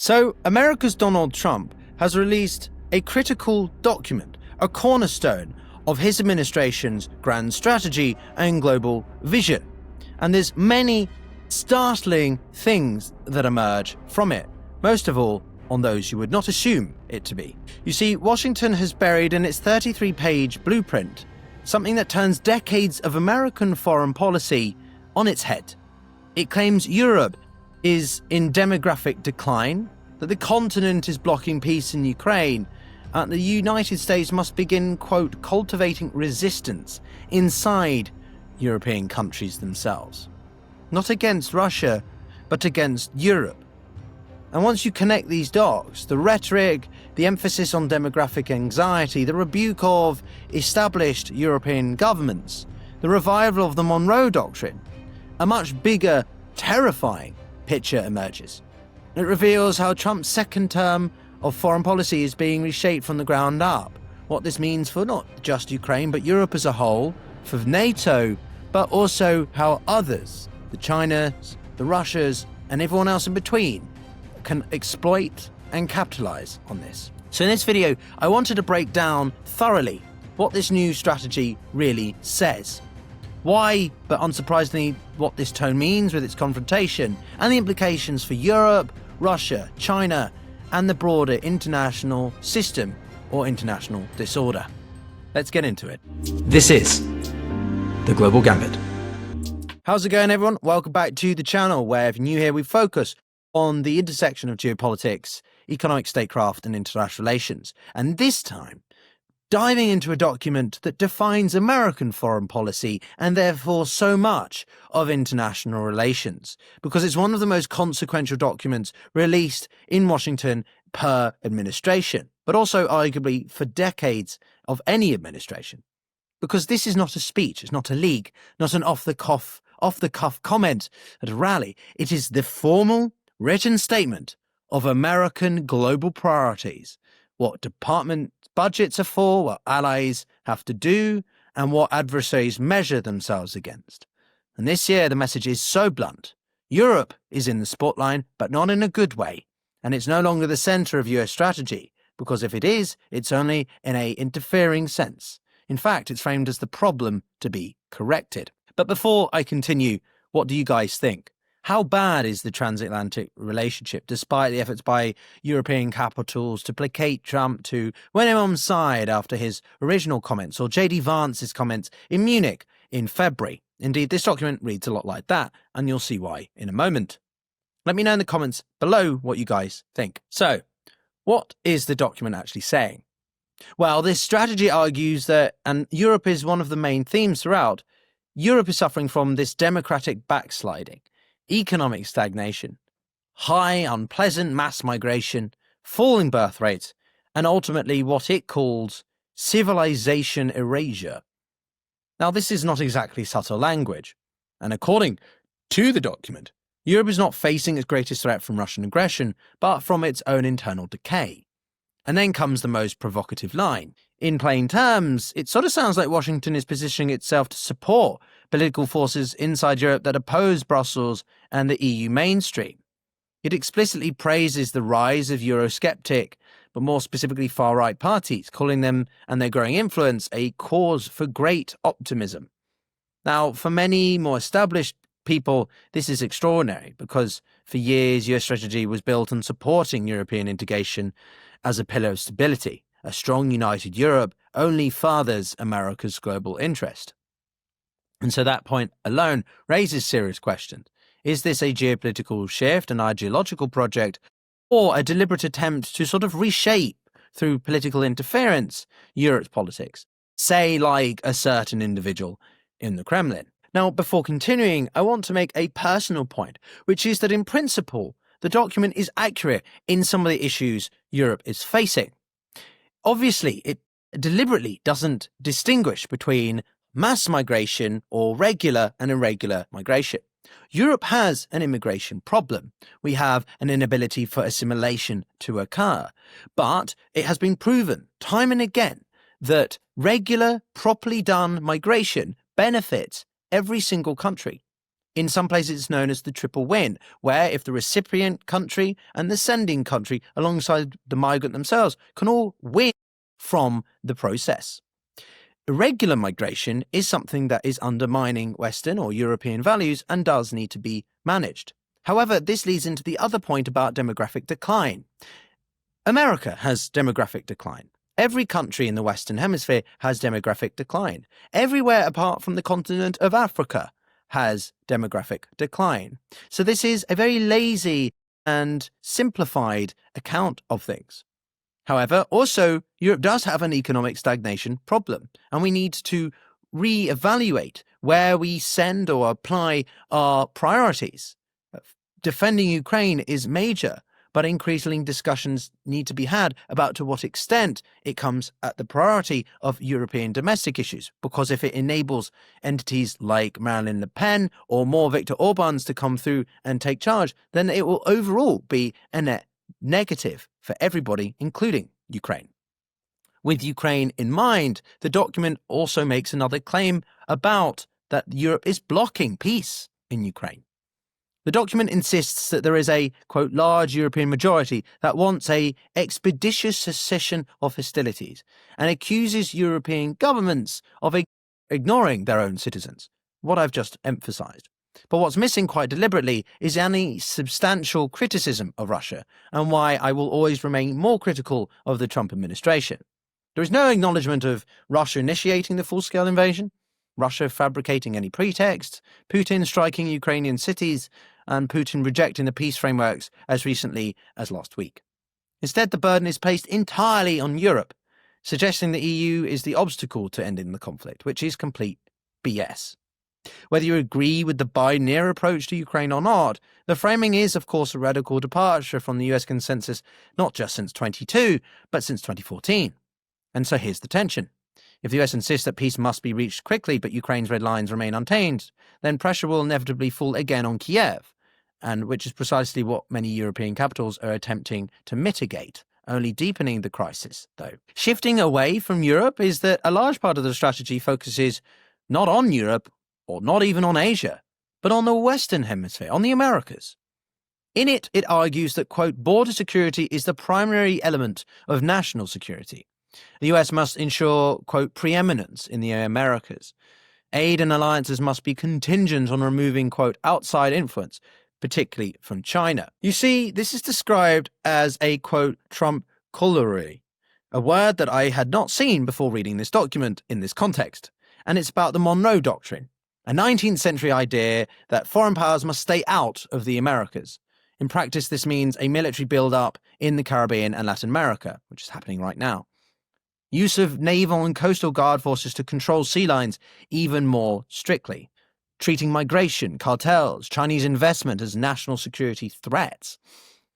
So, America's Donald Trump has released a critical document, a cornerstone of his administration's grand strategy and global vision. And there's many startling things that emerge from it, most of all on those you would not assume it to be. You see, Washington has buried in its 33-page blueprint something that turns decades of American foreign policy on its head. It claims Europe is in demographic decline, that the continent is blocking peace in Ukraine, and the United States must begin, quote, cultivating resistance inside European countries themselves. Not against Russia, but against Europe. And once you connect these dots, the rhetoric, the emphasis on demographic anxiety, the rebuke of established European governments, the revival of the Monroe Doctrine, a much bigger, terrifying picture emerges. It reveals how Trump's second term of foreign policy is being reshaped from the ground up, what this means for not just Ukraine, but Europe as a whole, for NATO, but also how others, the Chinas, the Russias, and everyone else in between, can exploit and capitalize on this. So in this video, I wanted to break down thoroughly what this new strategy really says. Why, but unsurprisingly, what this tone means with its confrontation, and the implications for Europe, Russia, China, and the broader international system or international disorder. Let's get into it. This is The Global Gambit. How's it going, everyone? Welcome back to the channel, where if you're new here, we focus on the intersection of geopolitics, economic statecraft, and international relations. And this time, diving into a document that defines American foreign policy and therefore so much of international relations, because it's one of the most consequential documents released in Washington per administration, but also arguably for decades of any administration. Because this is not a speech, it's not a leak, not an off-the-cuff comment at a rally. It is the formal, written statement of American global priorities, what department budgets are for, what allies have to do, and what adversaries measure themselves against. And this year, the message is so blunt. Europe is in the spotlight, but not in a good way. And it's no longer the center of US strategy, because if it is, it's only in a interfering sense. In fact, it's framed as the problem to be corrected. But before I continue, what do you guys think? How bad is the transatlantic relationship, despite the efforts by European capitals to placate Trump, to win him on side after his original comments, or J.D. Vance's comments in Munich in February? Indeed, this document reads a lot like that, and you'll see why in a moment. Let me know in the comments below what you guys think. So, what is the document actually saying? Well, this strategy argues that, and Europe is one of the main themes throughout, Europe is suffering from this democratic backsliding, economic stagnation, high unpleasant mass migration, falling birth rates, and ultimately what it calls civilization erasure. Now, this is not exactly subtle language, and according to the document, Europe is not facing its greatest threat from Russian aggression, but from its own internal decay. And then comes the most provocative line. In plain terms, it sort of sounds like Washington is positioning itself to support political forces inside Europe that oppose Brussels and the EU mainstream. It explicitly praises the rise of Eurosceptic, but more specifically far-right parties, calling them and their growing influence a cause for great optimism. Now, for many more established people, this is extraordinary, because for years US strategy was built on supporting European integration as a pillar of stability. A strong united Europe only furthers America's global interest. And so that point alone raises serious questions. Is this a geopolitical shift, an ideological project, or a deliberate attempt to sort of reshape, through political interference, Europe's politics, say like a certain individual in the Kremlin? Now, before continuing, I want to make a personal point, which is that in principle, the document is accurate in some of the issues Europe is facing. Obviously, it deliberately doesn't distinguish between mass migration or regular and irregular migration. Europe has an immigration problem. We have an inability for assimilation to occur. But it has been proven time and again that regular, properly done migration benefits every single country. In some places, it's known as the triple win, where if the recipient country and the sending country, alongside the migrant themselves, can all win from the process. Irregular migration is something that is undermining Western or European values and does need to be managed. However, this leads into the other point about demographic decline. America has demographic decline. Every country in the Western Hemisphere has demographic decline. Everywhere apart from the continent of Africa has demographic decline. So this is a very lazy and simplified account of things. However, also, Europe does have an economic stagnation problem, and we need to re-evaluate where we send or apply our priorities. Defending Ukraine is major, but increasingly discussions need to be had about to what extent it comes at the priority of European domestic issues, because if it enables entities like Marine Le Pen or more Viktor Orbáns to come through and take charge, then it will overall be a net negative for everybody, including Ukraine. With Ukraine in mind, the document also makes another claim about that Europe is blocking peace in Ukraine. The document insists that there is a, quote, large European majority that wants a expeditious cessation of hostilities and accuses European governments of ignoring their own citizens, what I've just emphasized. But what's missing quite deliberately is any substantial criticism of Russia, and why I will always remain more critical of the Trump administration. There is no acknowledgement of Russia initiating the full-scale invasion, Russia fabricating any pretext, Putin striking Ukrainian cities, and Putin rejecting the peace frameworks as recently as last week. Instead, the burden is placed entirely on Europe, suggesting the EU is the obstacle to ending the conflict, which is complete BS. Whether you agree with the Biden-era approach to Ukraine or not, the framing is, of course, a radical departure from the US consensus, not just since 2022, but since 2014. And so here's the tension. If the US insists that peace must be reached quickly, but Ukraine's red lines remain unchanged, then pressure will inevitably fall again on Kiev, and which is precisely what many European capitals are attempting to mitigate, only deepening the crisis, though. Shifting away from Europe is that a large part of the strategy focuses not on Europe, or not even on Asia, but on the Western Hemisphere, on the Americas. In it, it argues that, quote, border security is the primary element of national security. The US must ensure, quote, preeminence in the Americas. Aid and alliances must be contingent on removing, quote, outside influence, particularly from China. You see, this is described as a, quote, Trump corollary, a word that I had not seen before reading this document in this context, and it's about the Monroe Doctrine, a 19th century idea that foreign powers must stay out of the Americas. In practice, this means a military build-up in the Caribbean and Latin America, which is happening right now. Use of naval and coastal guard forces to control sea lines even more strictly. Treating migration, cartels, Chinese investment as national security threats.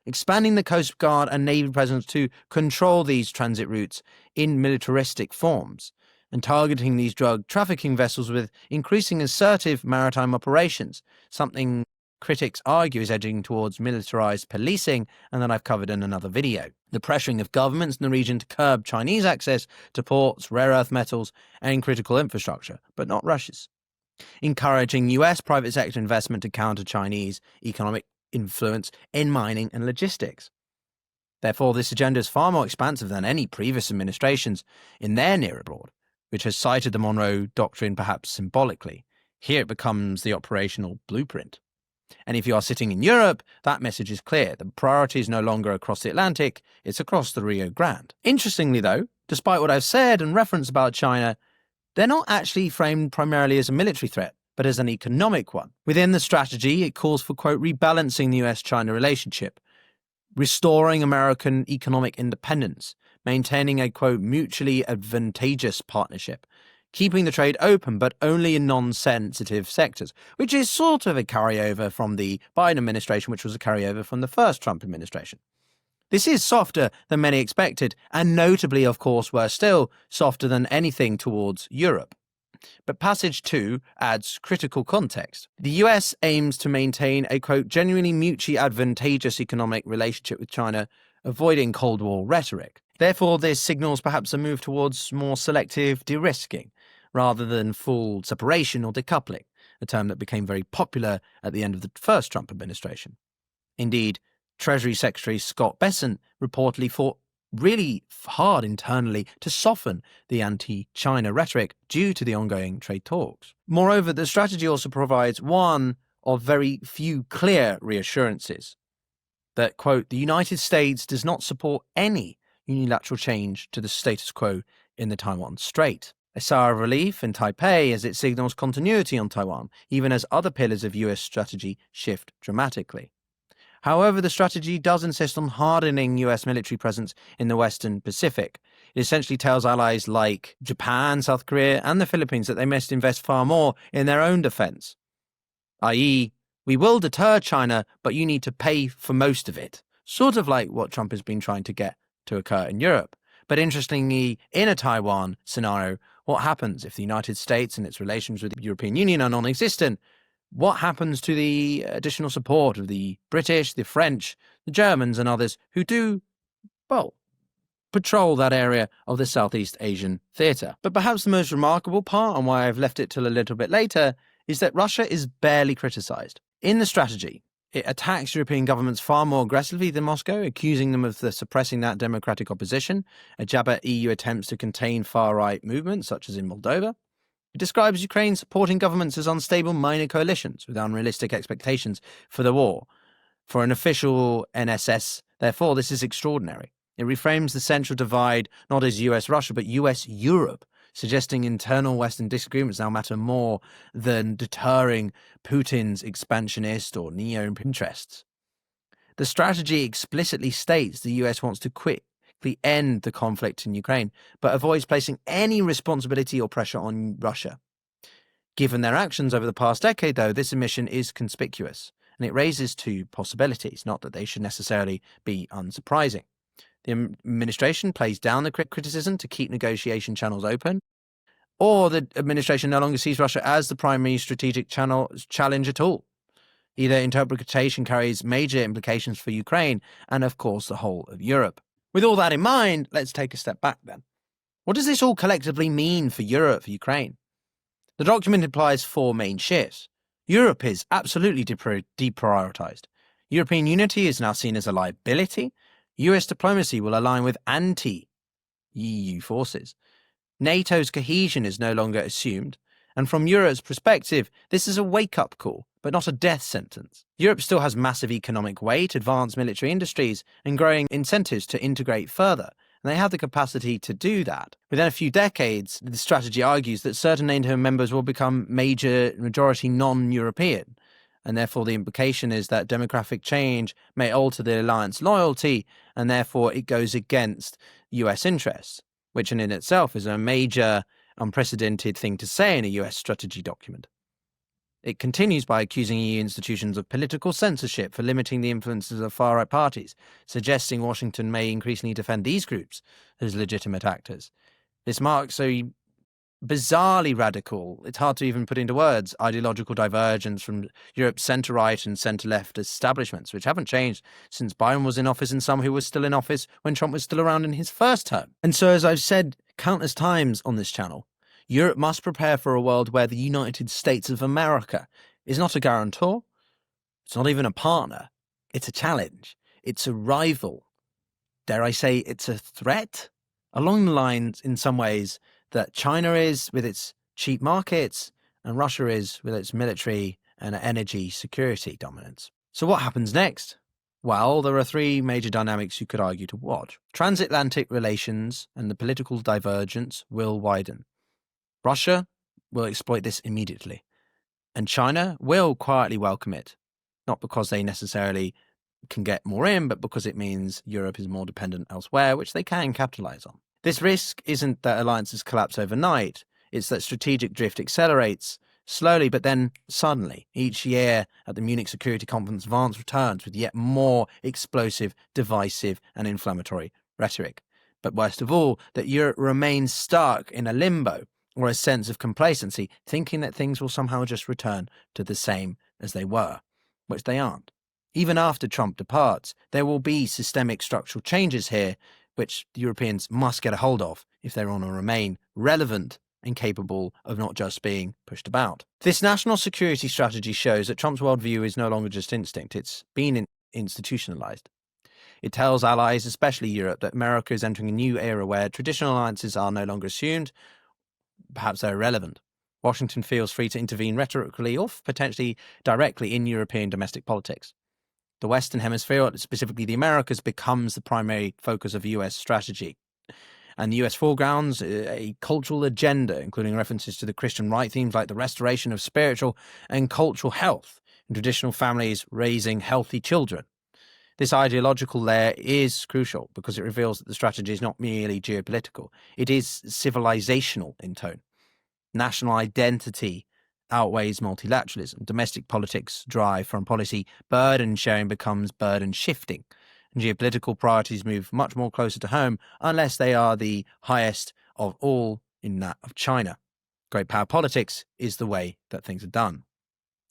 Expanding the Coast Guard and Navy presence to control these transit routes in militaristic forms, and targeting these drug trafficking vessels with increasing assertive maritime operations, something critics argue is edging towards militarized policing, and that I've covered in another video. The pressuring of governments in the region to curb Chinese access to ports, rare earth metals, and critical infrastructure, but not Russia's. Encouraging US private sector investment to counter Chinese economic influence in mining and logistics. Therefore, this agenda is far more expansive than any previous administrations in their near abroad, which has cited the Monroe Doctrine perhaps symbolically. Here it becomes the operational blueprint. And if you are sitting in Europe, that message is clear. The priority is no longer across the Atlantic, it's across the Rio Grande. Interestingly, though, despite what I've said and referenced about China, they're not actually framed primarily as a military threat, but as an economic one. Within the strategy, it calls for, quote, rebalancing the US-China relationship, restoring American economic independence, maintaining a, quote, mutually advantageous partnership, keeping the trade open but only in non-sensitive sectors, which is sort of a carryover from the Biden administration, which was a carryover from the first Trump administration. This is softer than many expected, and notably, of course, we're still softer than anything towards Europe. But Passage 2 adds critical context. The US aims to maintain a, quote, genuinely mutually advantageous economic relationship with China, avoiding Cold War rhetoric. Therefore, this signals perhaps a move towards more selective de-risking, rather than full separation or decoupling, a term that became very popular at the end of the first Trump administration. Indeed, Treasury Secretary Scott Bessent reportedly fought really hard internally to soften the anti-China rhetoric due to the ongoing trade talks. Moreover, the strategy also provides one of very few clear reassurances that, quote, the United States does not support any unilateral change to the status quo in the Taiwan Strait. A sigh of relief in Taipei as it signals continuity on Taiwan, even as other pillars of US strategy shift dramatically. However, the strategy does insist on hardening US military presence in the Western Pacific. It essentially tells allies like Japan, South Korea, and the Philippines that they must invest far more in their own defense, i.e., we will deter China, but you need to pay for most of it. Sort of like what Trump has been trying to get to occur in Europe. But interestingly, in a Taiwan scenario, what happens if the United States and its relations with the European Union are non-existent? What happens to the additional support of the British, the French, the Germans, and others who do, well, patrol that area of the Southeast Asian theatre? But perhaps the most remarkable part, and why I've left it till a little bit later, is that Russia is barely criticised. In the strategy, it attacks European governments far more aggressively than Moscow, accusing them of suppressing that democratic opposition, a jab at EU attempts to contain far-right movements, such as in Moldova. It describes Ukraine supporting governments as unstable minor coalitions with unrealistic expectations for the war. For an official NSS, therefore, this is extraordinary. It reframes the central divide not as US-Russia, but US-Europe, suggesting internal Western disagreements now matter more than deterring Putin's expansionist or neo-interests. The strategy explicitly states the US wants to quickly end the conflict in Ukraine, but avoids placing any responsibility or pressure on Russia. Given their actions over the past decade, though, this omission is conspicuous, and it raises two possibilities, not that they should necessarily be unsurprising. The administration plays down the criticism to keep negotiation channels open, or the administration no longer sees Russia as the primary strategic challenge at all. Either interpretation carries major implications for Ukraine and, of course, the whole of Europe. With all that in mind, let's take a step back then. What does this all collectively mean for Europe, for Ukraine? The document implies four main shifts. Europe is absolutely deprioritized. European unity is now seen as a liability. US diplomacy will align with anti-EU forces. NATO's cohesion is no longer assumed. And from Europe's perspective, this is a wake-up call, but not a death sentence. Europe still has massive economic weight, advanced military industries, and growing incentives to integrate further. And they have the capacity to do that. Within a few decades, the strategy argues that certain NATO members will become majority non-European. And therefore the implication is that demographic change may alter the alliance loyalty, and therefore it goes against US interests, which in itself is a major, unprecedented thing to say in a US strategy document. It continues by accusing EU institutions of political censorship for limiting the influences of far-right parties, suggesting Washington may increasingly defend these groups as legitimate actors. This marks a bizarrely radical, it's hard to even put into words, ideological divergence from Europe's centre-right and centre-left establishments, which haven't changed since Biden was in office and some who were still in office when Trump was still around in his first term. And so, as I've said countless times on this channel, Europe must prepare for a world where the United States of America is not a guarantor, it's not even a partner, it's a challenge, it's a rival. Dare I say it's a threat? Along the lines, in some ways, that China is with its cheap markets and Russia is with its military and energy security dominance. So what happens next? Well, there are three major dynamics you could argue to watch. Transatlantic relations and the political divergence will widen. Russia will exploit this immediately, and China will quietly welcome it, not because they necessarily can get more in, but because it means Europe is more dependent elsewhere, which they can capitalize on. This risk isn't that alliances collapse overnight, it's that strategic drift accelerates slowly, but then suddenly. Each year at the Munich Security Conference, Vance returns with yet more explosive, divisive, and inflammatory rhetoric. But worst of all, that Europe remains stuck in a limbo, or a sense of complacency, thinking that things will somehow just return to the same as they were, which they aren't. Even after Trump departs, there will be systemic structural changes here, which the Europeans must get a hold of if they want to remain relevant incapable of not just being pushed about. This national security strategy shows that Trump's worldview is no longer just instinct, it's been institutionalized. It tells allies, especially Europe, that America is entering a new era where traditional alliances are no longer assumed, perhaps they're irrelevant. Washington feels free to intervene rhetorically or potentially directly in European domestic politics. The Western Hemisphere, specifically the Americas, becomes the primary focus of US strategy. And the US foregrounds a cultural agenda, including references to the Christian right themes like the restoration of spiritual and cultural health in traditional families raising healthy children. This ideological layer is crucial because it reveals that the strategy is not merely geopolitical, it is civilizational in tone. National identity outweighs multilateralism. Domestic politics drive foreign policy. Burden sharing becomes burden shifting. And geopolitical priorities move much more closer to home unless they are the highest of all in that of China. Great power politics is the way that things are done.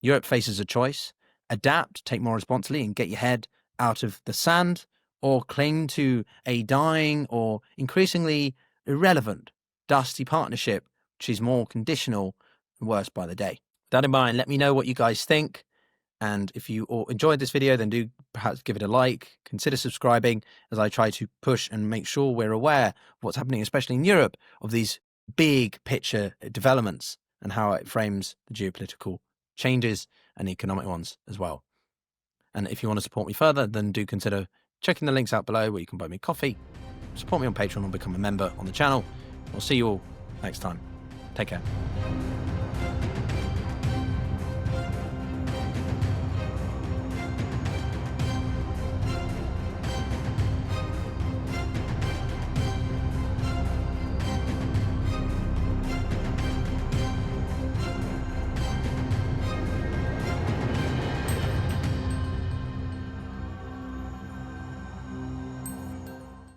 Europe faces a choice: adapt, take more responsibility, and get your head out of the sand, or cling to a dying or increasingly irrelevant, dusty partnership, which is more conditional and worse by the day. With that in mind, let me know what you guys think. And if you all enjoyed this video, then do perhaps give it a like, consider subscribing as I try to push and make sure we're aware of what's happening, especially in Europe, of these big picture developments and how it frames the geopolitical changes and economic ones as well. And if you want to support me further, then do consider checking the links out below where you can buy me coffee, support me on Patreon, or become a member on the channel. I'll see you all next time. Take care.